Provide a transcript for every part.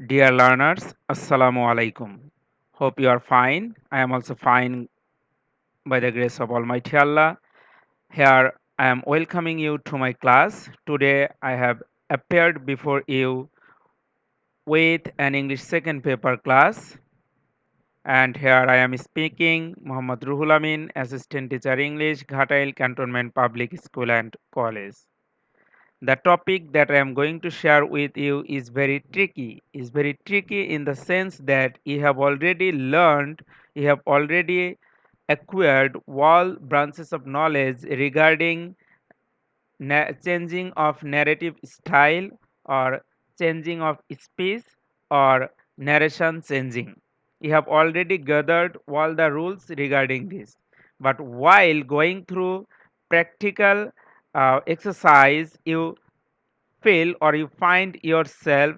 Dear learners, Assalamu alaikum. Hope you are fine. I am also fine by the grace of Almighty Allah. Here I am welcoming you to my class. Today I have appeared before you with an English second paper class. And here I am speaking Muhammad Ruhul Amin, Assistant Teacher English, Ghatail Cantonment Public School and College. The topic that I am going to share with you is very tricky. Is very tricky in the sense that you have already learned, you have already acquired all branches of knowledge regarding changing of narrative style or changing of speech or narration changing. You have already gathered all the rules regarding this. But while going through practical exercise, you feel or you find yourself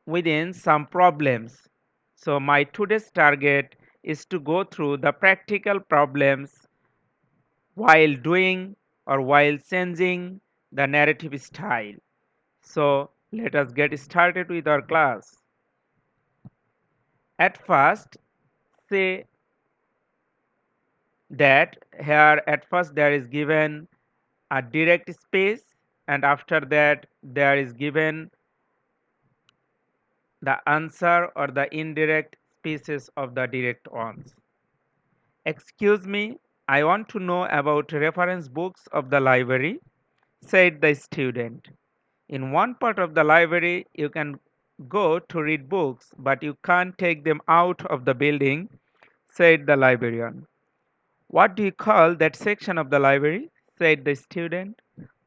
within some problems. So, my today's target is to go through the practical problems while doing or while changing the narrative style. So, let us get started with our class. At first, say that here at first there is given a direct space, and after that there is given the answer or the indirect species of the direct ones. Excuse me, I want to know about reference books of the library, said the student. In one part of the library, you can go to read books, but you can't take them out of the building, said the librarian. What do you call that section of the library? Said the student.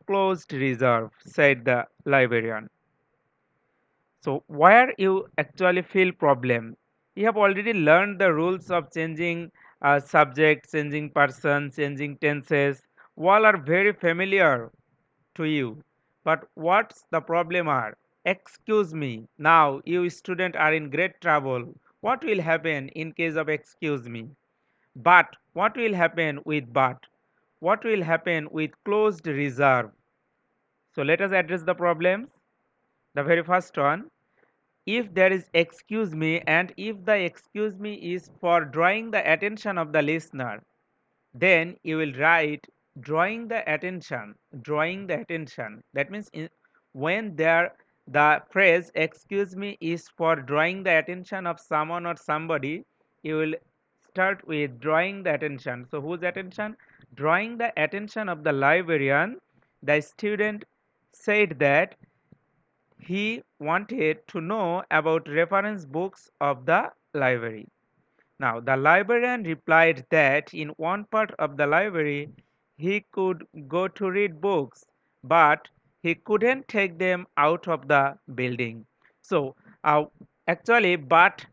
Closed reserve, said the librarian. So where you actually feel problem, you have already learned the rules of changing subject, changing person, changing tenses. All are very familiar to you. But what's the problem are? Excuse me. Now you student are in great trouble. What will happen in case of excuse me? But what will happen with but? What will happen with closed reserve? So let us address the problems. The very first one, if there is excuse me and if the excuse me is for drawing the attention of the listener, then you will write drawing the attention. That means when there the phrase excuse me is for drawing the attention of someone or somebody, you will start with drawing the attention. So whose attention? Drawing the attention of the librarian. The student said that he wanted to know about reference books of the library. Now, the librarian replied that in one part of the library he could go to read books, but he couldn't take them out of the building. So, actually, but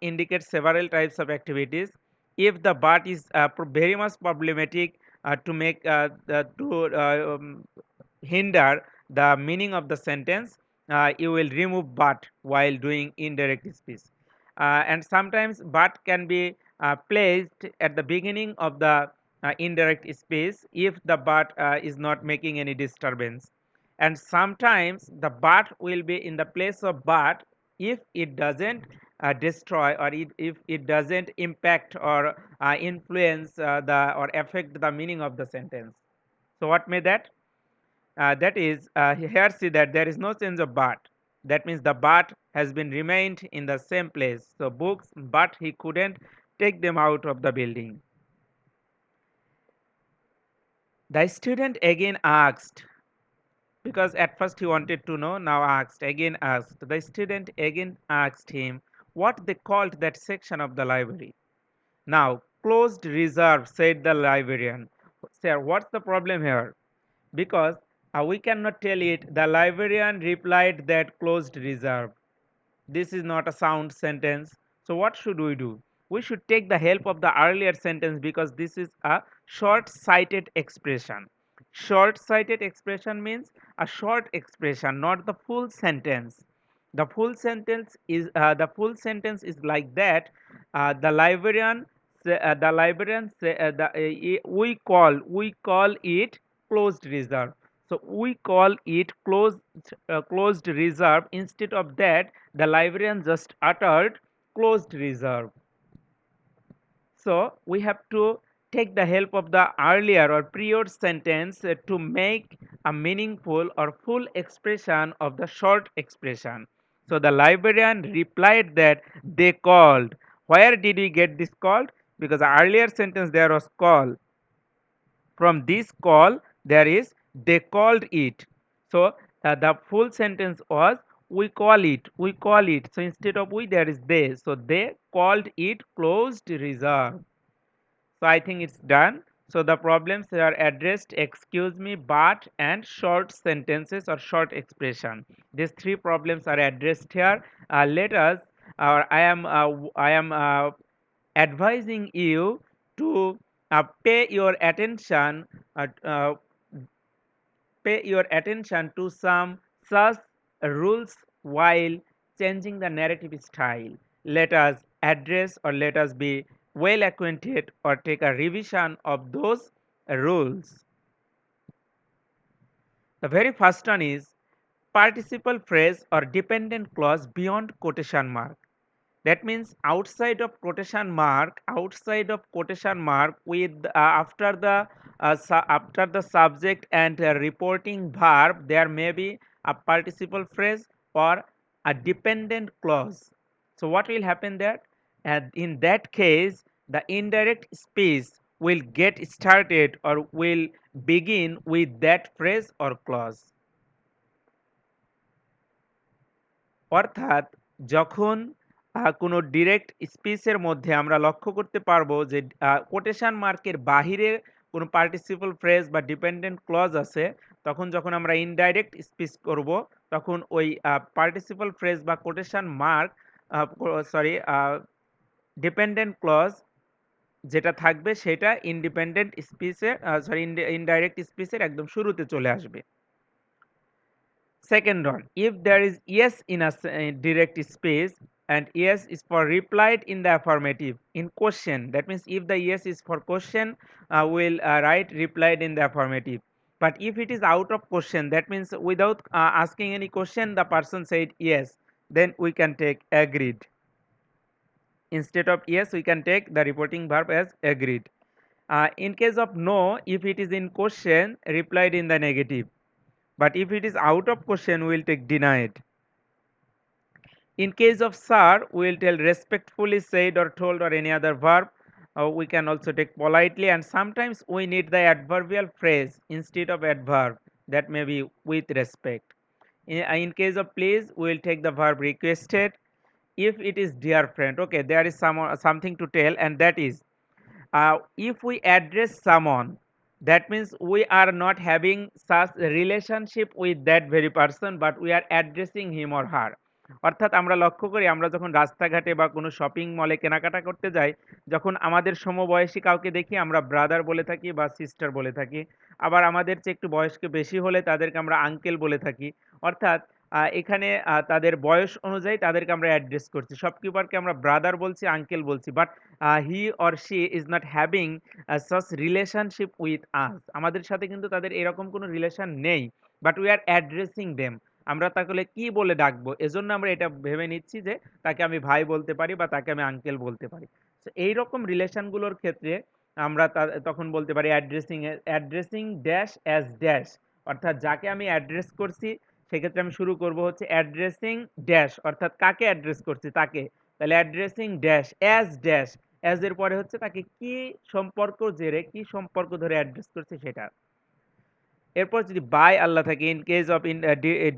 indicates several types of activities. If the but is very much problematic to make hinder the meaning of the sentence, you will remove but while doing indirect speech. And sometimes but can be placed at the beginning of the indirect speech if the but is not making any disturbance, and sometimes the but will be in the place of but if it doesn't destroy or if it doesn't impact or influence the or affect the meaning of the sentence. So what may that? That is, here see that there is no change of but. That means the but has been remained in the same place. So books, but he couldn't take them out of the building. The student again asked, because at first he wanted to know, now asked, again asked. The student again asked him what they called that section of the library. Now, closed reserve, said the librarian. Sir, what's the problem here? Because we cannot tell it. The librarian replied that closed reserve. This is not a sound sentence. So what should we do? We should take the help of the earlier sentence because this is a short-sighted expression. Short-sighted expression means a short expression, not the full sentence. The full sentence is like that. We call it closed reserve. So we call it closed reserve. Instead of that, the librarian just uttered closed reserve. So we have to take the help of the earlier or prior sentence to make a meaningful or full expression of the short expression. So the librarian replied that they called. Where did we get this called? Because the earlier sentence there was call. From this call there is they called it. So the full sentence was we call it. So instead of we there is they. So they called it closed reserve. So I think it's done. So the problems are addressed excuse me, but and short sentences or short expression. These three problems are addressed here. Let us or I am advising you to uh, uh, pay your attention to some such rules while changing the narrative style. Let us address or let us be well acquainted or take a revision of those rules. The very first one is participle phrase or dependent clause beyond quotation mark. That means outside of quotation mark with after the subject and reporting verb there may be a participle phrase or a dependent clause. So what will happen there? And in that case the indirect speech will get started or will begin with that phrase or clause. অর্থাৎ যখন কোনো direct স্পিচের মধ্যে আমরা লক্ষ্য করতে পারবো যে quotation মার্কের বাহিরে কোনো পার্টিসিপল ফ্রেজ বা ডিপেন্ডেন্ট ক্লজ আছে তখন যখন আমরা ইনডাইরেক্ট স্পিচ করব তখন ওই পার্টিসিপল ফ্রেজ বা quotation mark sorry dependent clause যেটা থাকবে সেটা ইনডিপেন্ডেন্ট স্পিচের সরি ইনডাইরেক্ট স্পিচের একদম শুরুতে চলে আসবে। Second one, if there is yes in a direct space and yes is for replied in the affirmative in question, that means if the yes is for question, we'll write replied in the affirmative. But if it is out of question, that means without asking any question, the person said yes, then we can take agreed. Instead of yes, we can take the reporting verb as agreed. In case of no, if it is in question, replied in the negative. But if it is out of question, we will take denied. In case of sir, we will tell respectfully said or told or any other verb. We can also take politely, and sometimes we need the adverbial phrase instead of adverb, that may be with respect. In case of please, we will take the verb requested. If it is dear friend, okay, there is something to tell, and that is if we address someone, that means we are not having such relationship with that very person, but we are addressing him or her. অর্থাৎ আমরা লক্ষ্য করি আমরা যখন রাস্তাঘাটে বা কোনো shopping মলে কেনাকাটা করতে যাই, যখন আমাদের সমবয়সী কাউকে দেখি আমরা ব্রাদার বলে থাকি বা সিস্টার বলে থাকি। আবার আমাদের চেয়ে একটু বয়স্ক বেশি হলে তাদেরকে আমরা আঙ্কেল বলে থাকি। অর্থাৎ এখানে তাদের বয়স অনুযায়ী তাদেরকে আমরা অ্যাড্রেস করছি। শপকিপারকে আমরা ব্রাদার বলছি, আঙ্কেল বলছি। But he or she is not having such relationship with us. আমাদের সাথে কিন্তু তাদের এরকম কোনো রিলেশন নেই। But we are addressing them. আমরা তাহলে কি বলে ডাকবো? এজন্য আমরা এটা ভেবে নিচ্ছি যে তাকে আমি ভাই বলতে পারি বা তাকে আমি আঙ্কেল বলতে পারি। তো এইরকম রিলেশনগুলোর ক্ষেত্রে আমরা তখন বলতে পারি অ্যাড্রেসিং ড্যাশ অ্যাজ ড্যাশ। অর্থাৎ যাকে আমি অ্যাড্রেস করছি সেক্ষেত্রে আমি শুরু করব হচ্ছে অ্যাড্রেসিং ড্যাশ, অর্থাৎ কাকে অ্যাড্রেস করছি তাকে। তাহলে addressing dash as dash, as এর পরে হচ্ছে তাকে কি সম্পর্ক জেরে কি সম্পর্ক ধরে অ্যাড্রেস করছে সেটা। এরপর যদি বাই আল্লাহ থাকে, in case of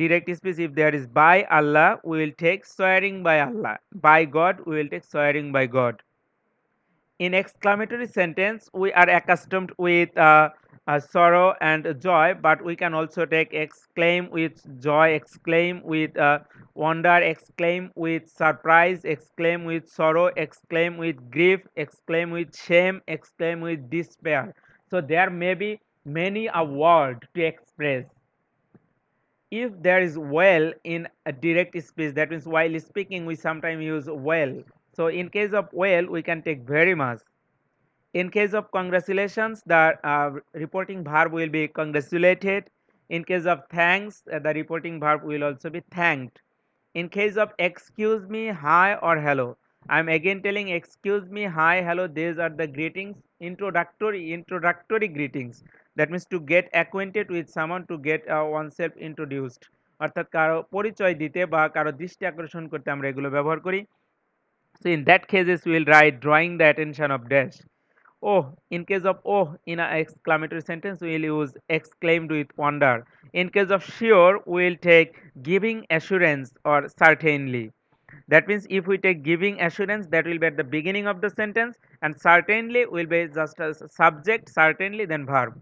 direct speech if there is by Allah we will take swearing by Allah, by God we will take swearing by God. In exclamatory sentence, we are accustomed with sorrow and joy, but we can also take exclaim with joy, exclaim with wonder, exclaim with surprise, exclaim with sorrow, exclaim with grief, exclaim with shame, exclaim with despair. So there may be many a word to express. If there is well in a direct speech, that means while speaking we sometimes use well. So in case of well, we can take very much. In case of congratulations, the reporting verb will be congratulated. In case of thanks, the reporting verb will also be thanked. In case of excuse me, hi or hello, I'm again telling excuse me, hi, hello. These are the greetings, introductory greetings. That means to get acquainted with someone, to get oneself introduced. অর্থাৎ কারো পরিচয় দিতে বা কারো দৃষ্টি আকর্ষণ করতে আমরা এগুলো ব্যবহার করি। So in that cases we will write drawing the attention of dash. Oh, in case of oh in an exclamatory sentence, we will use exclaimed with wonder. In case of sure, we will take giving assurance or certainly. That means if we take giving assurance, that will be at the beginning of the sentence, and certainly will be just as subject, certainly, then verb.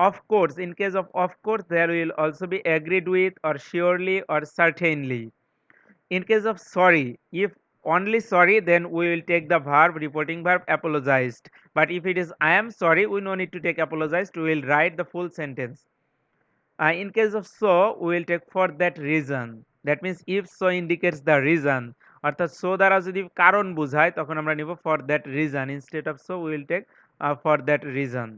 Of course, in case of course, there will also be agreed with or surely or certainly. In case of sorry, if only sorry, then we will take the verb, reporting verb, apologized. But if it is I am sorry, we no need to take apologized, we will write the full sentence. In case of so, we will take for that reason. That means if so indicates the reason, অর্থাৎ so দ্বারা যদি কারণ বোঝায় তখন আমরা নিব for that reason. Instead of so, we will take for that reason.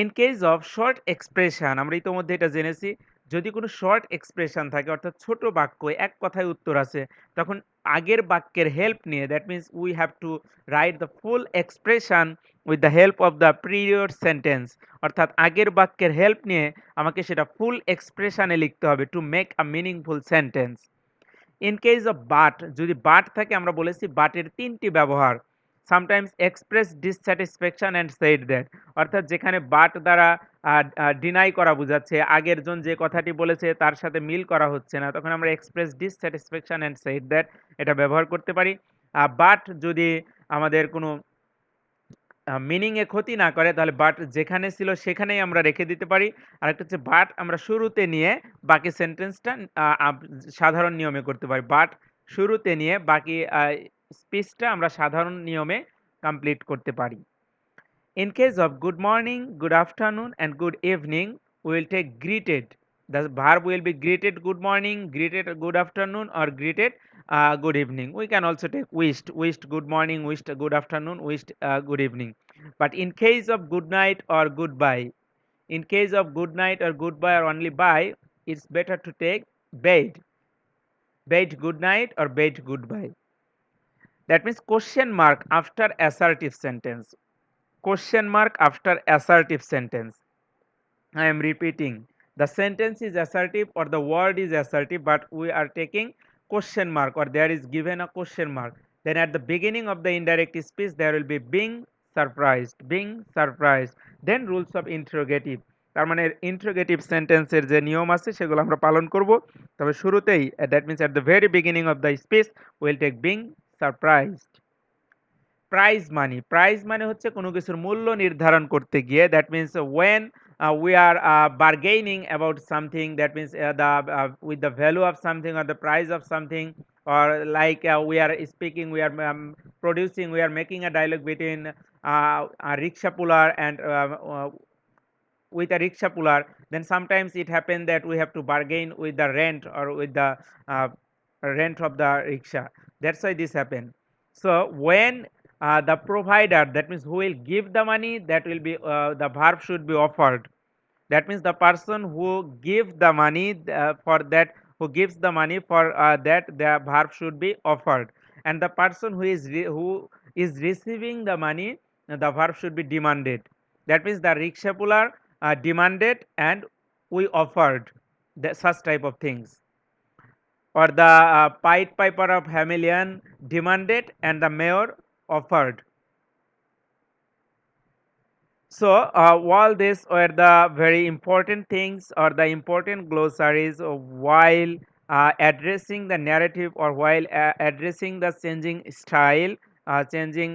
In case of short expression, আমরা ইতোমধ্যে এটা জেনেছি, যদি কোনো শর্ট এক্সপ্রেশন থাকে অর্থাৎ ছোট বাক্য, এক কথায় উত্তর আছে, তখন আগের বাক্যের হেল্প নিয়ে, that means we have to write the full expression with the help of the previous sentence. অর্থাৎ আগের বাক্যের হেল্প নিয়ে আমাকে সেটা ফুল এক্সপ্রেশনে লিখতে হবে to make a meaningful sentence. In case of but, যদি বাট থাকে আমরা বলেছি বাটের তিনটি ব্যবহার। Sometimes express dissatisfaction and said that, অর্থাৎ যেখানে বাট দ্বারা ডিনাই করা বোঝাচ্ছে, আগের জন যে কথাটি বলেছে তার সাথে মিল করা হচ্ছে না, তখন আমরা express dissatisfaction and said that এটা ব্যবহার করতে পারি। বাট যদি আমাদের কোনো মিনিং এ ক্ষতি না করে তাহলে বাট যেখানে ছিল সেখানেই আমরা রেখে দিতে পারি। আরেকটা হচ্ছে বাট আমরা শুরুতে নিয়ে বাকি সেন্টেন্সটা সাধারণ নিয়মে করতে পারি। বাট শুরুতে নিয়ে বাকি স্পিচটা আমরা সাধারণ নিয়মে কমপ্লিট করতে পারি। In case of good morning, good afternoon, and good evening, we will take greeted. The verb will be greeted good morning, greeted good afternoon, or greeted good evening. We can also take wished, wished good morning, wished good afternoon, wished good evening. But in case of good night or goodbye, in case of good night or goodbye or only bye, it's better to take bade, bade good night or bade goodbye. That means question mark after assertive sentence. Question mark after assertive sentence. I am repeating. The sentence is assertive or the word is assertive, but we are taking question mark or there is given a question mark. Then at the beginning of the indirect speech, there will be being surprised, being surprised. Then rules of interrogative. তার মানে interrogative সেন্টেন্সের যে নিয়ম আছে সেগুলো আমরা পালন করব। তবে শুরুতেই that means at the very beginning of the speech will take being surprised. Prize money, prize মানে হচ্ছে কোনো কিছুর মূল্য নির্ধারণ করতে গিয়ে, that means when we are bargaining about something, that means the with the value of something or the price of something, or like we are speaking, we are producing, we are making a dialogue between a rickshaw puller and with a rickshaw puller, then sometimes it happens that we have to bargain with the rent or with the uh, rent of the rickshaw. That's why this happen. So when the provider, that means who will give the money, that will be the verb should be offered. That means the person who gives the money for that, who gives the money for that, the verb should be offered. And the person who is receiving the money, the verb should be demanded. That means the rickshaw puller demanded and we offered such type of things. Or the Pied Piper of Hamilton demanded and the mayor offered. So all these were the very important things or the important glossaries while addressing the narrative or while addressing the changing style, changing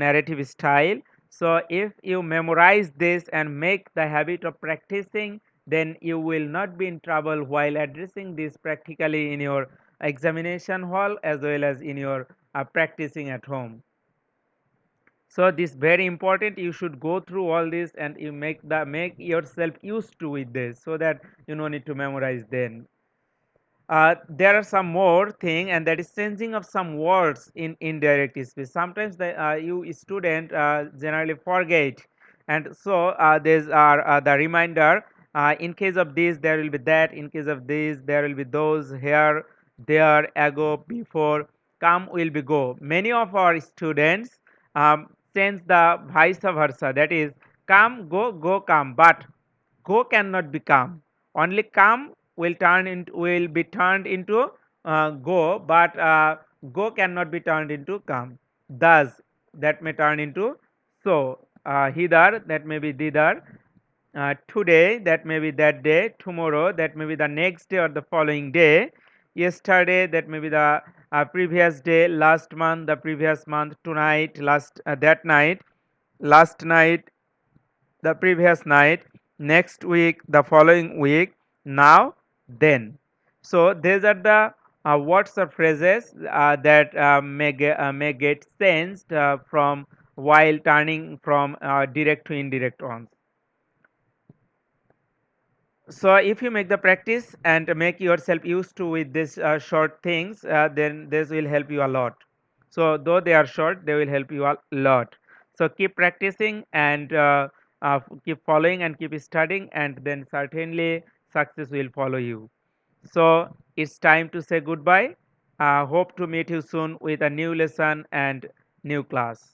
narrative style. So if you memorize this and make the habit of practicing, then you will not be in trouble while addressing this practically in your examination hall as well as in your practicing at home. So this very important, you should go through all this and you make yourself used to with this so that you no need to memorize then. There are some more thing, and that is changing of some words in indirect speech. Sometimes the you student generally forget, and so these are the reminder In case of this, there will be that. In case of this, there will be those, here, there, ago, before. Come will be go. Many of our students sense the vice versa. That is, come, go, come. But go cannot be come. Only come will be turned into go, but go cannot be turned into come. Thus, that may turn into so. Hither, that may be thither. Today, that may be that day. Tomorrow, that may be the next day or the following day. Yesterday, that may be the previous day. Last month, the previous month. Tonight, last that night. Last night, the previous night. Next week, the following week. Now, then. So these are the words or phrases that may get sensed from while turning from direct to indirect ones. So if you make the practice and make yourself used to with these short things, then this will help you a lot. So though they are short, they will help you a lot. So keep practicing and keep following and keep studying, and then certainly success will follow you. So it's time to say goodbye. Hope to meet you soon with a new lesson and new class.